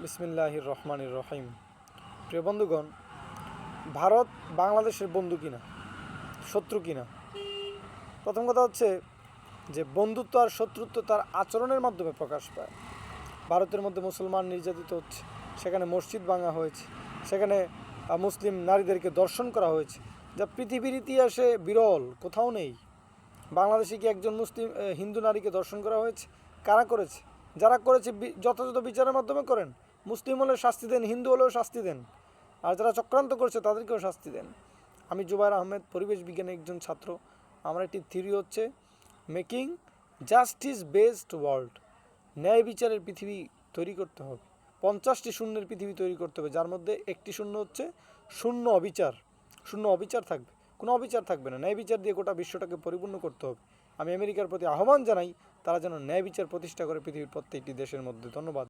বিসমিল্লাহির রহমানির রহিম। প্রিয় বন্ধুগণ, ভারত বাংলাদেশের বন্ধু কিনা শত্রু কিনা? প্রথম কথা হচ্ছে যে বন্ধুত্ব আর শত্রুত্ব তার আচরণের মাধ্যমে প্রকাশ পায়। ভারতের মধ্যে মুসলমান নির্যাতিত হচ্ছে, সেখানে মসজিদ ভাঙা হয়েছে, সেখানে মুসলিম নারীদেরকে দর্শন করা হয়েছে, যা পৃথিবীর ইতিহাসে বিরল, কোথাও নেই। বাংলাদেশে কি একজন মুসলিম হিন্দু নারীকে দর্শন করা হয়েছে? কারা করেছে? যারা করেছে যথাযথ বিচারের মাধ্যমে করেন। মুসলিম হলে শাস্তি দেন, হিন্দু হলেও শাস্তি দেন, আর যারা চক্রান্ত করছে তাদেরকেও শাস্তি দেন। আমি জুবায়ের আহমেদ, পরিবেশ বিজ্ঞানের একজন ছাত্র। আমার একটি থিওরি হচ্ছে মেকিং জাস্টিস বেসড ওয়ার্ল্ড। ন্যায় বিচারের পৃথিবী তৈরি করতে হবে। 50টি শূন্যের পৃথিবী তৈরি করতে হবে, যার মধ্যে একটি শূন্য হচ্ছে শূন্য অবিচার। শূন্য অবিচার থাকবে, কোনো অবিচার থাকবে না। ন্যায় বিচার দিয়ে গোটা বিশ্বটাকে পরিপূর্ণ করতে হবে। আমি আমেরিকার প্রতি আহ্বান জানাই, তারা যেন ন্যায় বিচার প্রতিষ্ঠা করে পৃথিবীর প্রত্যেকটি দেশের মধ্যে। ধন্যবাদ।